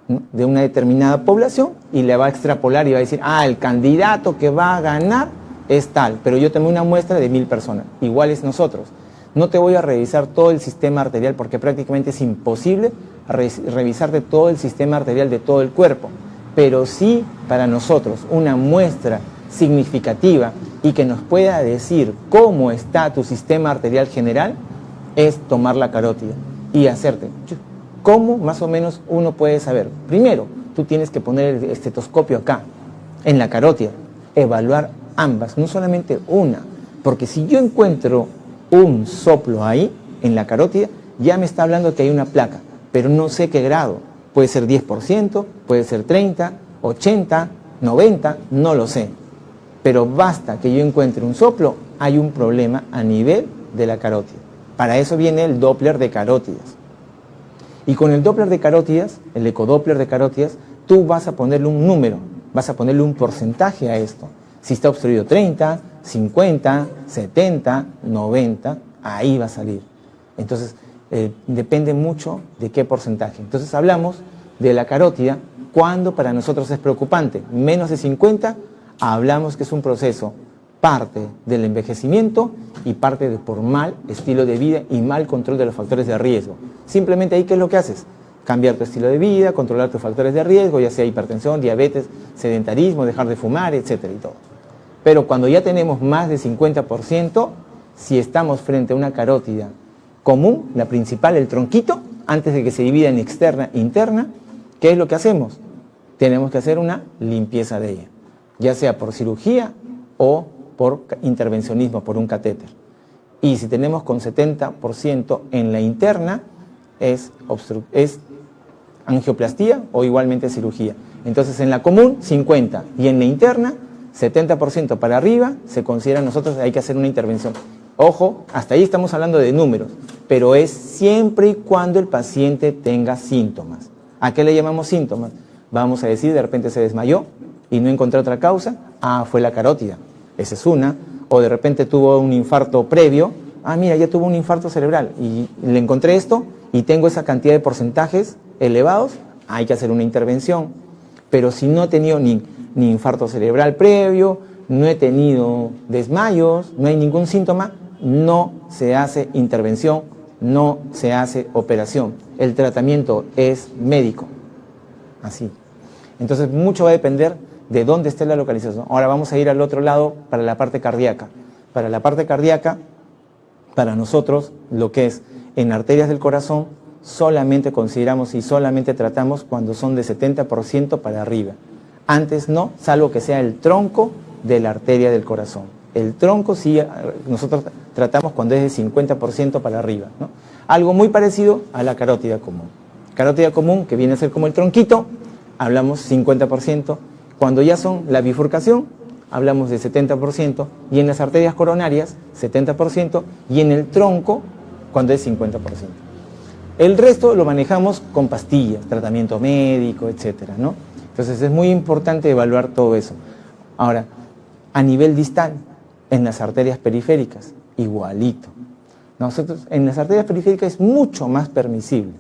¿no?, de una determinada población y le va a extrapolar y va a decir, el candidato que va a ganar es tal, pero yo tomé una muestra de 1000 personas, iguales nosotros. No te voy a revisar todo el sistema arterial porque prácticamente es imposible revisarte todo el sistema arterial de todo el cuerpo, pero sí para nosotros una muestra significativa y que nos pueda decir cómo está tu sistema arterial general es tomar la carótida y hacerte. ¿Cómo más o menos uno puede saber? Primero, tú tienes que poner el estetoscopio acá, en la carótida, evaluar ambas, no solamente una, porque si yo encuentro un soplo ahí, en la carótida, ya me está hablando que hay una placa, pero no sé qué grado, puede ser 10%, puede ser 30, 80, 90, no lo sé, pero basta que yo encuentre un soplo, hay un problema a nivel de la carótida. Para eso viene el Doppler de carótidas. Y con el Doppler de carótidas, el ecodoppler de carótidas, tú vas a ponerle un número, vas a ponerle un porcentaje a esto. Si está obstruido 30, 50, 70, 90, ahí va a salir. Entonces, depende mucho de qué porcentaje. Entonces hablamos de la carótida cuando para nosotros es preocupante. Menos de 50, hablamos que es un proceso parte del envejecimiento y parte de por mal estilo de vida y mal control de los factores de riesgo. Simplemente ahí, ¿qué es lo que haces? Cambiar tu estilo de vida, controlar tus factores de riesgo, ya sea hipertensión, diabetes, sedentarismo, dejar de fumar, etcétera y todo. Pero cuando ya tenemos más de 50%, si estamos frente a una carótida común, la principal, el tronquito, antes de que se divida en externa e interna, ¿qué es lo que hacemos? tenemos que hacer una limpieza de ella, ya sea por cirugía o por intervencionismo, por un catéter. Y si tenemos con 70% en la interna, es angioplastía o igualmente cirugía. Entonces en la común 50 y en la interna 70% para arriba se considera nosotros hay que hacer una intervención. Ojo, hasta ahí estamos hablando de números, pero es siempre y cuando el paciente tenga síntomas. ¿A qué le llamamos síntomas? Vamos a decir, de repente se desmayó y no encontró otra causa, fue la carótida, esa es una, o de repente tuvo un infarto previo, mira, ya tuvo un infarto cerebral y le encontré esto y tengo esa cantidad de porcentajes elevados, hay que hacer una intervención. Pero si no he tenido ni infarto cerebral previo, no he tenido desmayos, no hay ningún síntoma, no se hace intervención, no se hace operación. El tratamiento es médico, así. Entonces mucho va a depender de dónde esté la localización. Ahora vamos a ir al otro lado para la parte cardíaca. Para la parte cardíaca, para nosotros, lo que es en arterias del corazón, solamente consideramos y solamente tratamos cuando son de 70% para arriba. Antes no, salvo que sea el tronco de la arteria del corazón. El tronco sí nosotros tratamos cuando es de 50% para arriba, ¿no? Algo muy parecido a la carótida común. Carótida común, que viene a ser como el tronquito, hablamos 50%. Cuando ya son la bifurcación, hablamos de 70%. Y en las arterias coronarias, 70%. Y en el tronco, cuando es 50%. El resto lo manejamos con pastillas, tratamiento médico, etcétera, ¿no? Entonces es muy importante evaluar todo eso. Ahora, a nivel distal, en las arterias periféricas, igualito. Nosotros, en las arterias periféricas es mucho más permisible.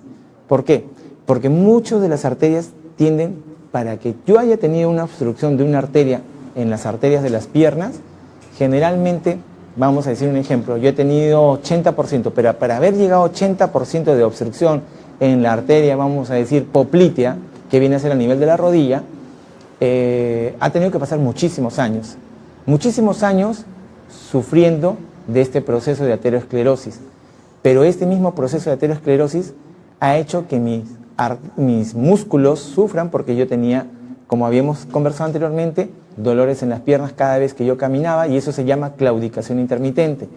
¿Por qué? Porque muchas de las arterias tienden, para que yo haya tenido una obstrucción de una arteria en las arterias de las piernas, generalmente, vamos a decir un ejemplo, yo he tenido 80%, pero para haber llegado a 80% de obstrucción en la arteria, vamos a decir poplitea, que viene a ser a nivel de la rodilla, ha tenido que pasar muchísimos años sufriendo de este proceso de aterosclerosis. Pero este mismo proceso de aterosclerosis ha hecho que mis músculos sufran porque yo tenía, como habíamos conversado anteriormente, dolores en las piernas cada vez que yo caminaba y eso se llama claudicación intermitente.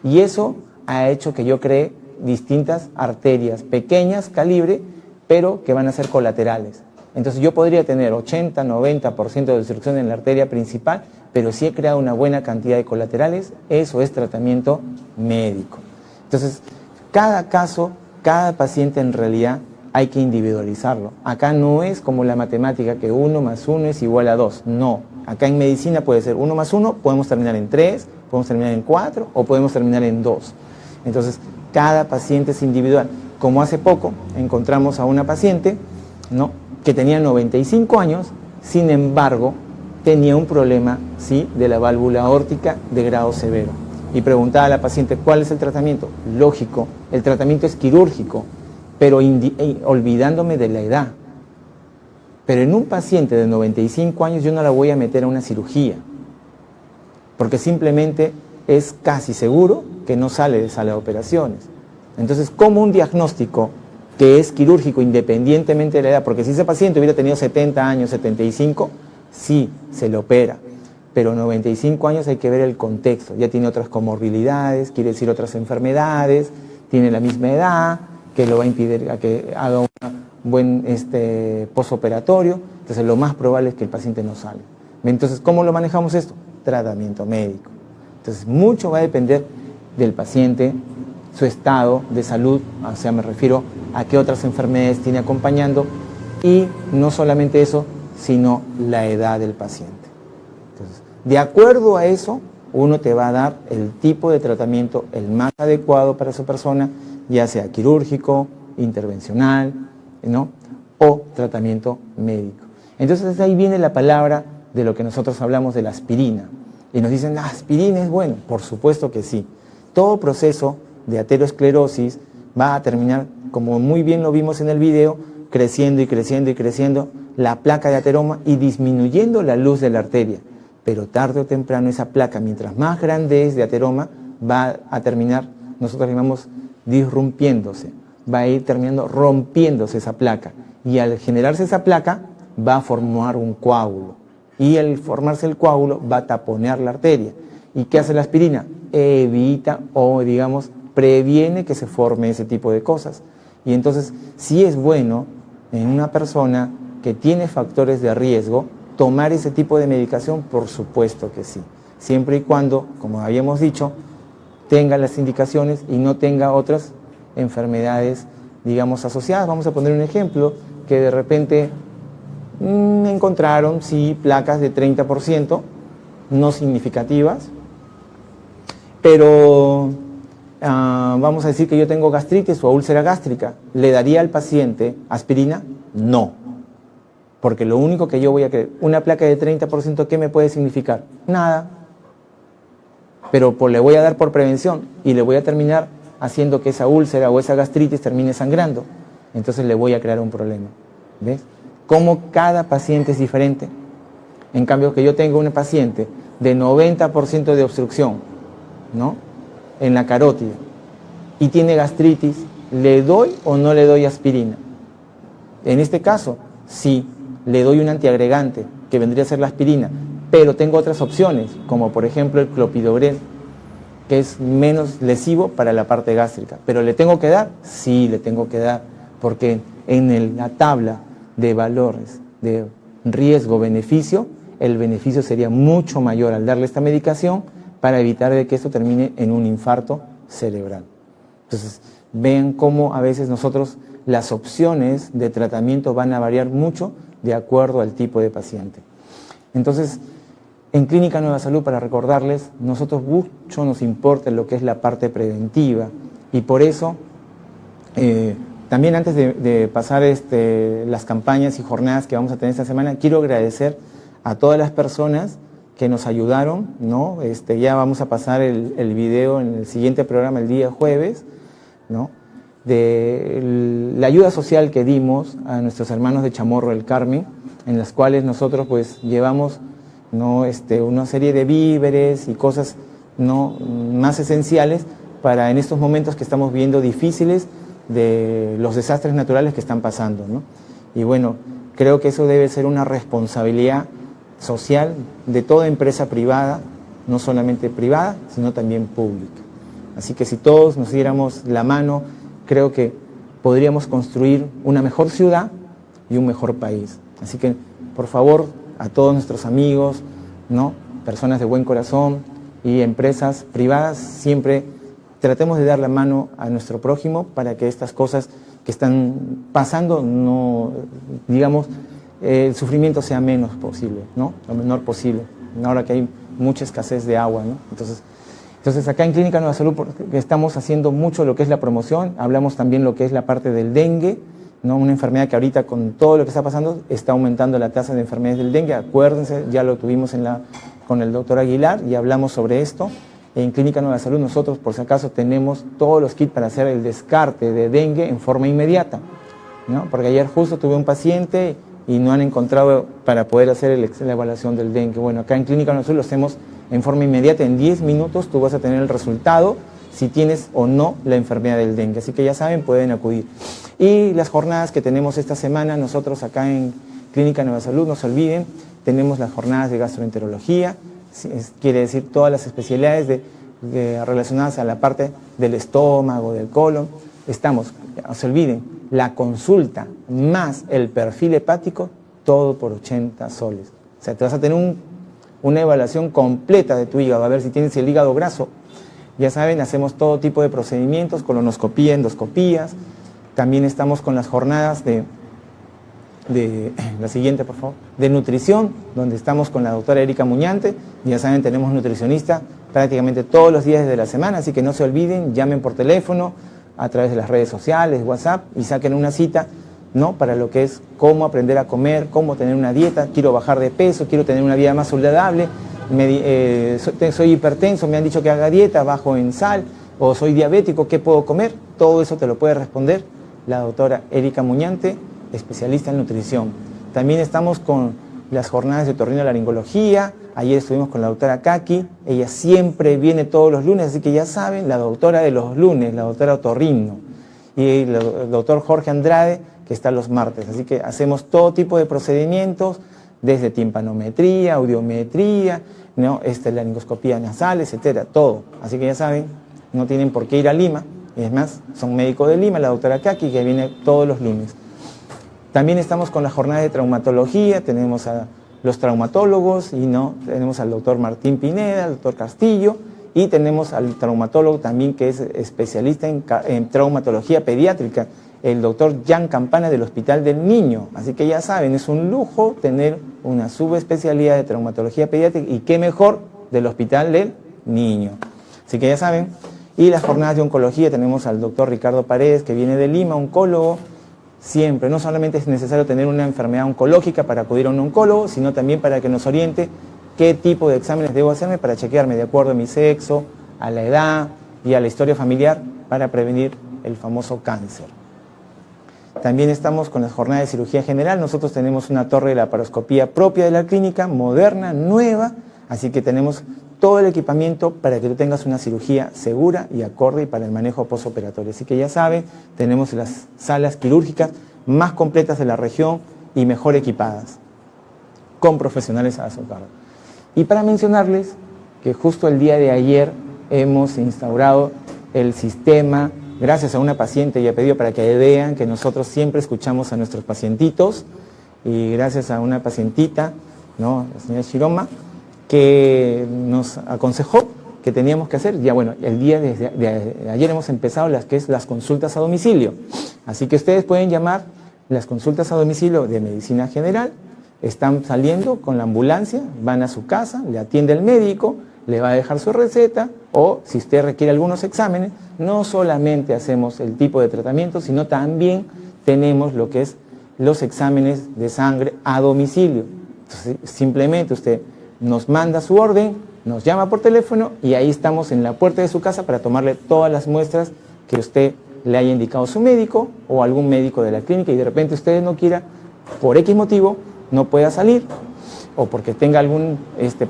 Y eso ha hecho que yo cree distintas arterias pequeñas, calibre, pero que van a ser colaterales. Entonces yo podría tener 80, 90% de obstrucción en la arteria principal, pero si he creado una buena cantidad de colaterales, eso es tratamiento médico. Entonces, cada caso, cada paciente en realidad hay que individualizarlo. Acá no es como la matemática que 1 más 1 es igual a 2, no. Acá en medicina puede ser 1 más 1, podemos terminar en 3, podemos terminar en 4 o podemos terminar en 2. Entonces, cada paciente es individual. Como hace poco encontramos a una paciente, ¿no?, que tenía 95 años, sin embargo, tenía un problema, ¿sí?, de la válvula aórtica de grado severo. Y preguntaba a la paciente, ¿cuál es el tratamiento? Lógico, el tratamiento es quirúrgico, pero olvidándome de la edad. Pero en un paciente de 95 años yo no la voy a meter a una cirugía, porque simplemente es casi seguro que no sale de sala de operaciones. Entonces, ¿cómo un diagnóstico que es quirúrgico independientemente de la edad? Porque si ese paciente hubiera tenido 70 años, 75, sí, se le opera. Pero 95 años hay que ver el contexto. Ya tiene otras comorbilidades, quiere decir otras enfermedades, tiene la misma edad, que lo va a impedir a que haga un buen posoperatorio. Entonces lo más probable es que el paciente no salga. Entonces, ¿cómo lo manejamos esto? Tratamiento médico. Entonces, mucho va a depender del paciente, su estado de salud, o sea, me refiero a qué otras enfermedades tiene acompañando y no solamente eso, sino la edad del paciente. Entonces, de acuerdo a eso, uno te va a dar el tipo de tratamiento el más adecuado para su persona, ya sea quirúrgico, intervencional, ¿no?, o tratamiento médico. Entonces ahí viene la palabra de lo que nosotros hablamos de la aspirina. Y nos dicen, ¿la aspirina es bueno? Por supuesto que sí. Todo proceso de aterosclerosis va a terminar, como muy bien lo vimos en el video, creciendo y creciendo y creciendo la placa de ateroma y disminuyendo la luz de la arteria. Pero tarde o temprano esa placa, mientras más grande es de ateroma, va a terminar, nosotros llamamos disrumpiéndose, va a ir terminando rompiéndose esa placa. Y al generarse esa placa, va a formar un coágulo. Y al formarse el coágulo va a taponear la arteria. ¿Y qué hace la aspirina? Evita o, digamos, previene que se forme ese tipo de cosas. Y entonces, sí es bueno en una persona que tiene factores de riesgo tomar ese tipo de medicación, por supuesto que sí. Siempre y cuando, como habíamos dicho, tenga las indicaciones y no tenga otras enfermedades, digamos, asociadas. Vamos a poner un ejemplo, que de repente encontraron, sí, placas de 30%, no significativas, pero vamos a decir que yo tengo gastritis o úlcera gástrica. ¿Le daría al paciente aspirina? No, porque lo único que yo voy a creer, una placa de 30%, ¿qué me puede significar? Nada, pero le voy a dar por prevención y le voy a terminar haciendo que esa úlcera o esa gastritis termine sangrando. Entonces le voy a crear un problema. ¿Ves? Como cada paciente es diferente. En cambio, que yo tengo una paciente de 90% de obstrucción, ¿no?, en la carótida y tiene gastritis, ¿le doy o no le doy aspirina? En este caso, sí, le doy un antiagregante, que vendría a ser la aspirina, pero tengo otras opciones, como por ejemplo el clopidogrel, que es menos lesivo para la parte gástrica. ¿Pero le tengo que dar? Sí, le tengo que dar, porque en la tabla de valores de riesgo-beneficio, el beneficio sería mucho mayor al darle esta medicación para evitar de que esto termine en un infarto cerebral. Entonces, vean cómo a veces nosotros las opciones de tratamiento van a variar mucho de acuerdo al tipo de paciente. Entonces, en Clínica Nueva Salud, para recordarles, nosotros mucho nos importa lo que es la parte preventiva y por eso, también antes de pasar las campañas y jornadas que vamos a tener esta semana, quiero agradecer a todas las personas que nos ayudaron, ¿no? Ya vamos a pasar el video en el siguiente programa el día jueves, ¿no?, de la ayuda social que dimos a nuestros hermanos de Chamorro del Carmen, en las cuales nosotros pues llevamos, ¿no?, una serie de víveres y cosas, ¿no?, más esenciales para en estos momentos que estamos viendo difíciles de los desastres naturales que están pasando, ¿no? Y bueno, creo que eso debe ser una responsabilidad social de toda empresa privada, no solamente privada, sino también pública. Así que si todos nos diéramos la mano, creo que podríamos construir una mejor ciudad y un mejor país. Así que, por favor, a todos nuestros amigos, ¿no?, personas de buen corazón y empresas privadas, siempre tratemos de dar la mano a nuestro prójimo para que estas cosas que están pasando, no, digamos, el sufrimiento sea menos posible, ¿no?, lo menor posible, ahora que hay mucha escasez de agua, ¿no? Entonces acá en Clínica Nueva Salud estamos haciendo mucho lo que es la promoción, hablamos también lo que es la parte del dengue, ¿no?, una enfermedad que ahorita con todo lo que está pasando está aumentando la tasa de enfermedades del dengue. Acuérdense, ya lo tuvimos con el doctor Aguilar y hablamos sobre esto. En Clínica Nueva Salud nosotros, por si acaso, tenemos todos los kits para hacer el descarte de dengue en forma inmediata, ¿no?, porque ayer justo tuve un paciente y no han encontrado para poder hacer la evaluación del dengue. Bueno, acá en Clínica Nueva Salud lo hacemos en forma inmediata, en 10 minutos tú vas a tener el resultado si tienes o no la enfermedad del dengue. Así que ya saben, pueden acudir. Y las jornadas que tenemos esta semana, nosotros acá en Clínica Nueva Salud, no se olviden, tenemos las jornadas de gastroenterología, quiere decir todas las especialidades relacionadas a la parte del estómago, del colon. Estamos, no se olviden, la consulta más el perfil hepático, todo por 80 soles. O sea, te vas a tener una evaluación completa de tu hígado, a ver si tienes el hígado graso. Ya saben, hacemos todo tipo de procedimientos, colonoscopía, endoscopías. También estamos con las jornadas la siguiente, por favor, de nutrición, donde estamos con la doctora Erika Muñante. Ya saben, tenemos nutricionista prácticamente todos los días de la semana, así que no se olviden, llamen por teléfono, a través de las redes sociales, WhatsApp, y saquen una cita, ¿no?, para lo que es cómo aprender a comer, cómo tener una dieta. Quiero bajar de peso, quiero tener una vida más saludable, soy hipertenso, me han dicho que haga dieta, bajo en sal, o soy diabético, ¿qué puedo comer? Todo eso te lo puede responder la doctora Erika Muñante, especialista en nutrición. También estamos con las jornadas de otorrinolaringología. Ayer estuvimos con la doctora Kaki, ella siempre viene todos los lunes, así que ya saben, la doctora de los lunes, la doctora otorrino. y el doctor Jorge Andrade, que está los martes. Así que hacemos todo tipo de procedimientos, desde timpanometría, audiometría, ¿no? Laringoscopía nasal, etcétera, todo. Así que ya saben, no tienen por qué ir a Lima. Y es más, son médicos de Lima, la doctora Kaki, que viene todos los lunes. También estamos con la jornada de traumatología, tenemos a los traumatólogos, y no, tenemos al doctor Martín Pineda, al doctor Castillo, y tenemos al traumatólogo también que es especialista en traumatología pediátrica, el doctor Jan Campana del Hospital del Niño. Así que ya saben, es un lujo tener una subespecialidad de traumatología pediátrica, y qué mejor del Hospital del Niño. Así que ya saben. Y las jornadas de oncología tenemos al doctor Ricardo Paredes, que viene de Lima, oncólogo. Siempre, no solamente es necesario tener una enfermedad oncológica para acudir a un oncólogo, sino también para que nos oriente qué tipo de exámenes debo hacerme para chequearme de acuerdo a mi sexo, a la edad y a la historia familiar para prevenir el famoso cáncer. También estamos con las jornadas de cirugía general. Nosotros tenemos una torre de laparoscopía propia de la clínica, moderna, nueva, así que tenemos todo el equipamiento para que tú tengas una cirugía segura y acorde y para el manejo postoperatorio. Así que ya saben, tenemos las salas quirúrgicas más completas de la región y mejor equipadas, con profesionales a su cargo. Y para mencionarles que justo el día de ayer hemos instaurado el sistema, gracias a una paciente, y he pedido para que vean que nosotros siempre escuchamos a nuestros pacientitos, y gracias a una pacientita, ¿no?, la señora Shiroma, que nos aconsejó que teníamos que hacer. Ya bueno, el día de ayer hemos empezado las consultas a domicilio. Así que ustedes pueden llamar las consultas a domicilio de medicina general, están saliendo con la ambulancia, van a su casa, le atiende el médico, le va a dejar su receta, o si usted requiere algunos exámenes, no solamente hacemos el tipo de tratamiento, sino también tenemos lo que es los exámenes de sangre a domicilio. Entonces, simplemente usted nos manda su orden, nos llama por teléfono y ahí estamos en la puerta de su casa para tomarle todas las muestras que usted le haya indicado su médico o algún médico de la clínica, y de repente usted no quiera, por X motivo, no pueda salir, o porque tenga algún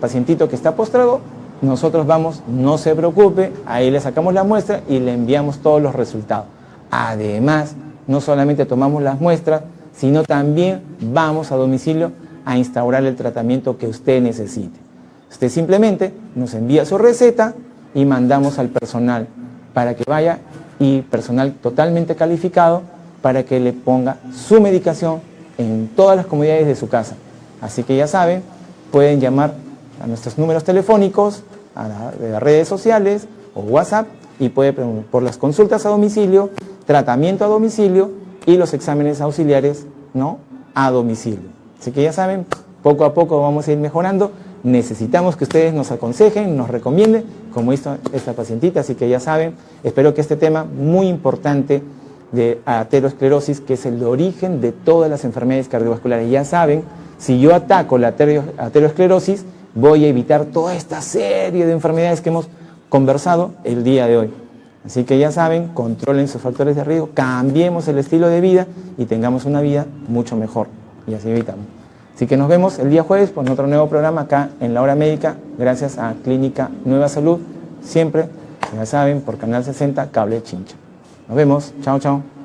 pacientito que está postrado, nosotros vamos, no se preocupe, ahí le sacamos la muestra y le enviamos todos los resultados. Además, no solamente tomamos las muestras, sino también vamos a domicilio a instaurar el tratamiento que usted necesite. Usted simplemente nos envía su receta y mandamos al personal para que vaya, y personal totalmente calificado para que le ponga su medicación en todas las comodidades de su casa. Así que ya saben, pueden llamar a nuestros números telefónicos, a las redes sociales o WhatsApp, y puede preguntar por las consultas a domicilio, tratamiento a domicilio y los exámenes auxiliares, ¿no?, a domicilio. Así que ya saben, poco a poco vamos a ir mejorando. Necesitamos que ustedes nos aconsejen, nos recomienden, como hizo esta pacientita. Así que ya saben, espero que este tema muy importante de aterosclerosis, que es el origen de todas las enfermedades cardiovasculares, ya saben, si yo ataco la aterosclerosis, voy a evitar toda esta serie de enfermedades que hemos conversado el día de hoy. Así que ya saben, controlen sus factores de riesgo, cambiemos el estilo de vida y tengamos una vida mucho mejor. Y así evitamos. Así que nos vemos el día jueves con otro nuevo programa acá en La Hora Médica, gracias a Clínica Nueva Salud, siempre, ya saben, por Canal 60, Cable Chincha. Nos vemos, chao, chao.